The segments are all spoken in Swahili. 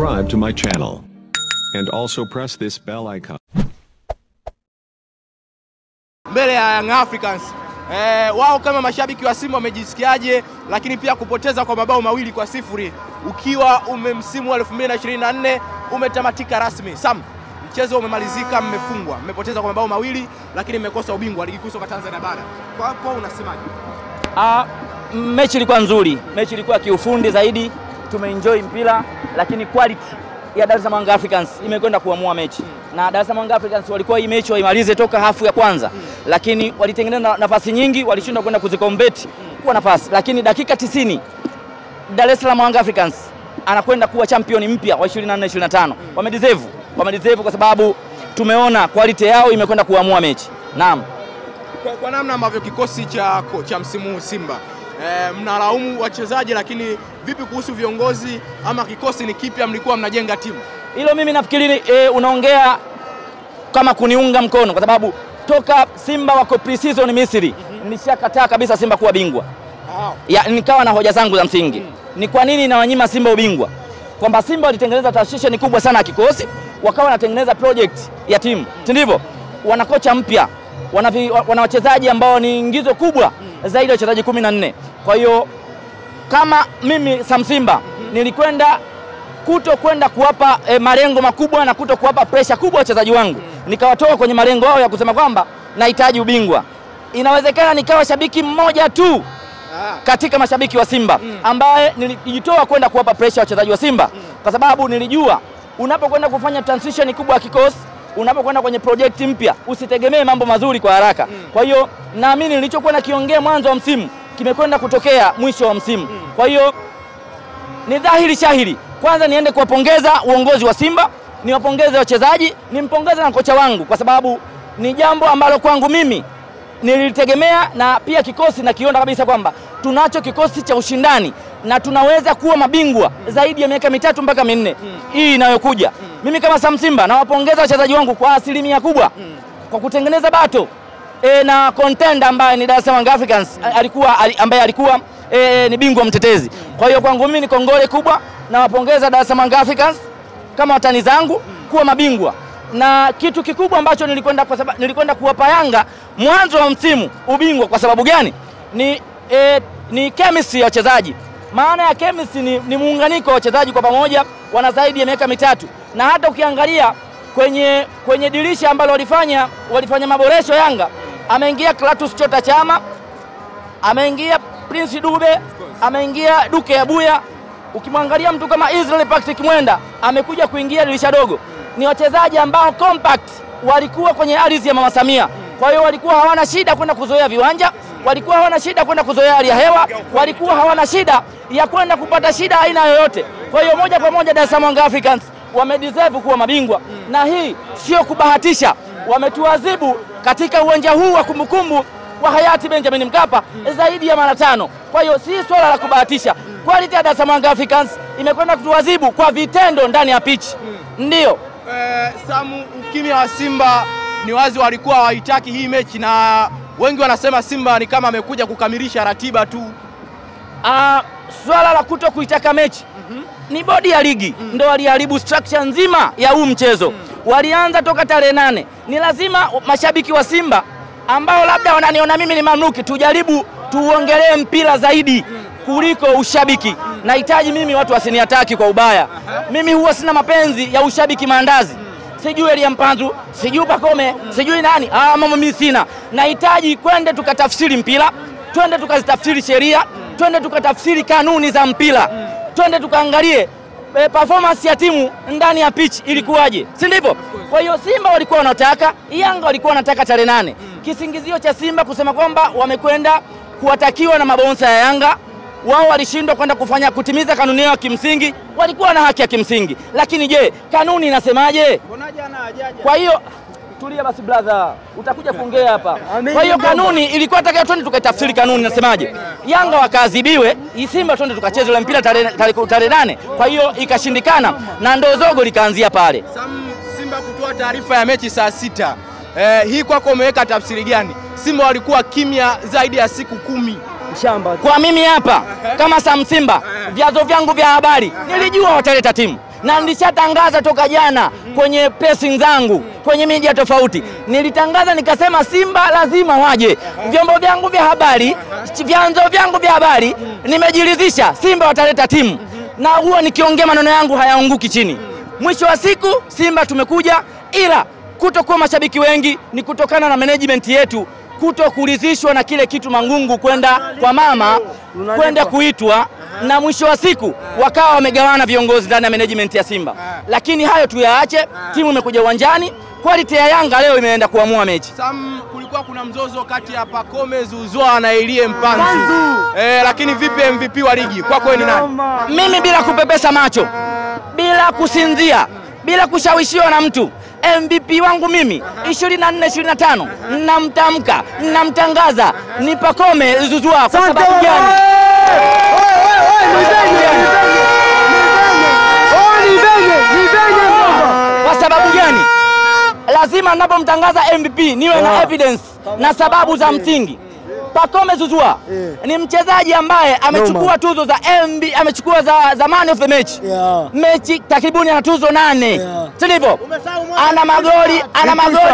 subscribe to my channel. And also press this bell icon. Mbele ya Young Africans, wao kama mashabiki wa Simba wamejisikiaje, lakini pia kupoteza kwa mabao 2-0 ukiwa msimu wa 2024 umetamatika rasmi. Sam, mchezo umemalizika, mmefungwa, mmepoteza kwa mabao 2 lakini mmekosa ubingwa ligi kuu soka Tanzania bara. Kwa hapo unasemaje? Mechi ilikuwa nzuri, mechi ilikuwa kiufundi zaidi, tumeenjoy mpira, lakini quality ya Dar es Salaam Africans imekwenda kuamua mechi. Na Dar es Salaam Africans walikuwa hii mechi waimalize toka hafu ya kwanza, lakini walitengeneza nafasi nyingi, walishindwa kwenda kuziconvert kwa nafasi. Lakini dakika 90 Dar es Salaam Africans anakwenda kuwa champion mpya wa 24-25. Wamedeserve kwa sababu tumeona quality yao imekwenda kuamua mechi. Naam. Kwa namna ambavyo kikosi cha msimu huu Simba mnalaumu wachezaji, lakini vipi kuhusu viongozi ama kikosi ni kipya mlikuwa mnajenga timu? Hilo mimi nafikiri unaongea kama kuniunga mkono, kwa sababu toka Simba wako pre-season Misri nishakataa kabisa Simba kuwa bingwa. Nikawa na hoja zangu za msingi. Ni kwa nini nawanyima Simba ubingwa? Kwamba Simba walitengeneza transition kubwa sana ya kikosi, wakawa wanatengeneza project ya timu. Ndivyo? Wana kocha mpya, wana wachezaji ambao ni ingizo kubwa zaidi ya wachezaji 14. Kwa hiyo kama mimi Simba nilikwenda kutokwenda kuwapa malengo makubwa na kutokuwapa pressure kubwa wachezaji wangu. Nikawatoa kwenye malengo yao ya kusema kwamba nahitaji ubingwa. Inawezekana nikawa shabiki mmoja tu katika mashabiki wa Simba ambaye nilijitoa kwenda kuwapa pressure wachezaji wa Simba, kwa sababu nilijua unapokwenda kufanya transition kubwa ya kikosi, unapokwenda kwenye project mpya, usitegemee mambo mazuri kwa haraka. Kwa hiyo naamini nilichokuwa nakiongea mwanzo wa msimu kimekwenda kutokea mwisho wa msimu. Kwa hiyo ni dhahiri shahiri, kwanza niende kuwapongeza uongozi wa Simba, niwapongeze wachezaji, nimpongeze na kocha wangu, kwa sababu ni jambo ambalo kwangu mimi nilitegemea, na pia kikosi na kiona kabisa kwamba tunacho kikosi cha ushindani na tunaweza kuwa mabingwa zaidi ya miaka 3 mpaka 4 hii inayokuja. Mimi kama Simba nawapongeza wachezaji wangu kwa asilimia kubwa kwa kutengeneza bato na contender ambaye ni Dar es Salaam Africans ambaye alikuwa ni bingwa mtetezi. Kwa hiyo kwangu mimi ni kongole kubwa, na wapongeza Dar es Salaam Africans kama watani zangu kuwa mabingwa. Na kitu kikubwa ambacho nilikwenda kuwapa Yanga mwanzo wa msimu ubingwa, kwa sababu gani? Ni chemistry ya wachezaji. Maana ya chemistry ni muunganiko wa wachezaji kwa pamoja, wana zaidi ya miaka 3. Na hata ukiangalia kwenye dirisha ambalo walifanya maboresho Yanga, ameingia Clatous Chota Chama, ameingia Prince Dube, ameingia Duke Abuya. Ukimwangalia mtu kama Israel Patrick Mwenda amekuja kuingia dirisha dogo. Ni wachezaji ambao compact, walikuwa kwenye ardhi ya Mama Samia. Kwa hiyo walikuwa hawana shida kwenda kuzoea viwanja, walikuwa hawana shida kwenda kuzoea hali ya hewa, walikuwa hawana shida ya kwenda kupata shida aina yoyote. Kwa hiyo moja kwa moja Dar es Salaam Africans wamedeserve kuwa mabingwa, na hii sio kubahatisha. Wametuadhibu katika uwanja huu wa kumbukumbu wa hayati Benjamin Mkapa zaidi ya mara 5. Kwa hiyo si swala la kubahatisha. Quality ya Dar es Salaam Africans imekwenda kutuadhibu kwa vitendo ndani ya pitch. Ndio. Samu, ukimya wa Simba ni wazi walikuwa hawaitaki hii mechi, na wengi wanasema Simba ni kama amekuja kukamilisha ratiba tu. Swala la kuitaka mechi ni bodi ya ligi ndio waliharibu structure nzima ya huu mchezo. Walianza toka tarehe 8. Ni lazima mashabiki wa Simba ambao labda wananiona mimi ni mamluki, tujaribu tuongelee mpira zaidi kuliko ushabiki. Nahitaji mimi watu wasiniataki kwa ubaya. Mimi huwa sina mapenzi ya ushabiki maandazi. Sijui Elia Mpanzu, sijui Pakome, sijui nani. Mama mimi sina. Nahitaji kwende tukatafsiri mpira, twende tukazitafsiri sheria, twende tukatafsiri kanuni za mpira. Twende tukaangalie performance ya timu ndani ya pitch ilikuwaje. Si ndivyo? Kwa hiyo Simba walikuwa wanataka, Yanga walikuwa wanataka tarehe 8. Kisingizio cha Simba kusema kwamba wamekwenda kuwatakiwa na mabonsa ya Yanga, wao walishindwa kwenda kutimiza kanuni yao kimsingi. Walikuwa na haki ya kimsingi, lakini je, kanuni inasemaje? Kwa hiyo tulia basi brother, utakuja kuongea hapa. Kwa hiyo kanuni ilikuwa nataka twende tukatafsiri kanuni inasemaje. Yanga wakaadhibiwe, Simba twende tukacheze ile mpira tarehe 8. Kwa hiyo ikashindikana na ndo zogo likaanzia pale. Simba kutoa taarifa ya mechi saa 6. Hii kwako umeweka tafsiri gani? Simba walikuwa kimya zaidi ya siku 10. Kwa mimi hapa kama Simba, vyanzo vyangu vya habari nilijua wataleta timu. na nilishatangaza toka jana kwenye pressing zangu kwenye media tofauti. Nilitangaza nikasema Simba lazima waje. Vyombo vyangu vya habari, vyanzo vyangu vya habari nimejiridhisha Simba wataleta timu, na huwa nikiongea maneno yangu hayaanguki chini. Mwisho wa siku Simba tumekuja, ila kutokuwa mashabiki wengi ni kutokana na management yetu kutokuridhishwa na kile kitu Mangungu kwenda kwa mama kwenda kuitwa, na mwisho wa siku wakawa wamegawana viongozi ndani ya management ya Simba. Lakini hayo tuyaache, timu imekuja uwanjani, quality ya Yanga leo imeenda kuamua mechi. Sam, kulikuwa kuna mzozo kati ya Pacome Zouzoua na Elie Mpanzu. Lakini vipi MVP wa ligi? Kwako wewe ni nani? Mimi bila kupepesa macho, bila kusinzia, bila kushawishiwa na mtu, MVP wangu mimi 24-25 namtamka, namtangaza ni Pacome Zouzoua. Kwa sababu gani? Kwa sababu gani? Lazima ninapomtangaza MVP niwe na evidence na sababu za msingi. Pacome Zouzoua ni mchezaji ambaye amechukua tuzo za amechukua za man of the match. Mechi takribuni ana tuzo 8. Sivyo? Ana magoli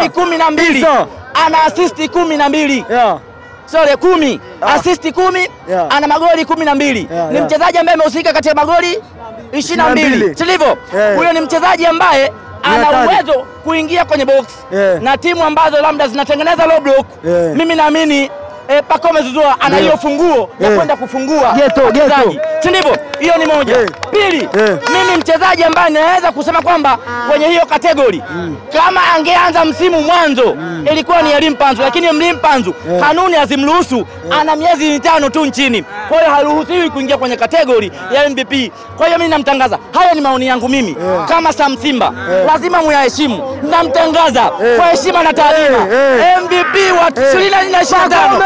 12, ana assist 12. Sorry, 10. Assist 10, ana magoli 12. Ni mchezaji ambaye amehusika katika magoli 22. Sivyo? Huyo ni mchezaji ambaye ana uwezo kuingia kwenye box na timu ambazo labda zinatengeneza low block. Mimi naamini Pacome Zouzoua ana hiyo funguo ya kwenda kufungua mchezaji. Ndivyo? Hiyo ni moja. Pili, mimi mchezaji ambaye naweza kusema kwamba kwenye hiyo kategori kama angeanza msimu mwanzo ilikuwa ni Elie Mpanzu, lakini Elie Mpanzu kanuni hazimruhusu, ana miezi 5 tu nchini. Kwa hiyo haruhusiwi kuingia kwenye kategori ya MVP. Kwa hiyo mimi namtangaza. Hayo ni maoni yangu mimi kama Sam Simba. Lazima muyaheshimu. Namtangaza kwa heshima na taadhima MVP wa 2025.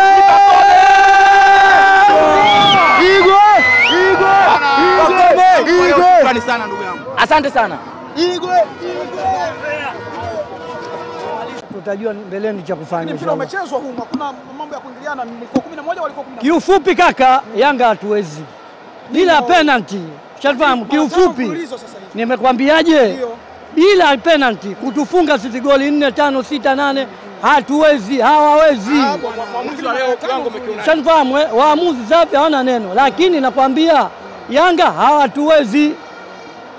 Asante sana. Tutajua mbeleni cha kufanya. Mpira umechezwa huko, hakuna mambo ya kuingiliana. Mlikuwa 11 walikuwa 11. Kiufupi kaka, Yanga hatuwezi bila penalty. Shafahamu kiufupi. Nimekwambiaje? Bila penalty kutufunga sisi goli 4 5 6 8 hatuwezi, hawawezi. Mwamuzi wa leo kiwango umekiona. Shafahamu waamuzi safi hawana neno, lakini nakwambia Yanga hawatuwezi.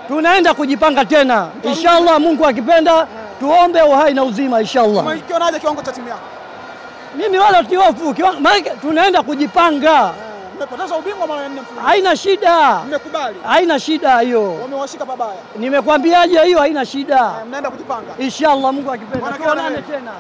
Tunaenda kujipanga tena. Inshallah Mungu akipenda tuombe uhai na uzima inshallah. Umekionaje kiwango cha timu yako? Mimi wala tiofu, maana tunaenda kujipanga. Mmepoteza ubingwa mara 4 mfululizo. Haina shida. Mmekubali. Haina shida hiyo. Wamewashika pabaya. Nimekwambiaje hiyo haina shida. Mnaenda kujipanga. Inshallah Mungu akipenda. Tuonane tena.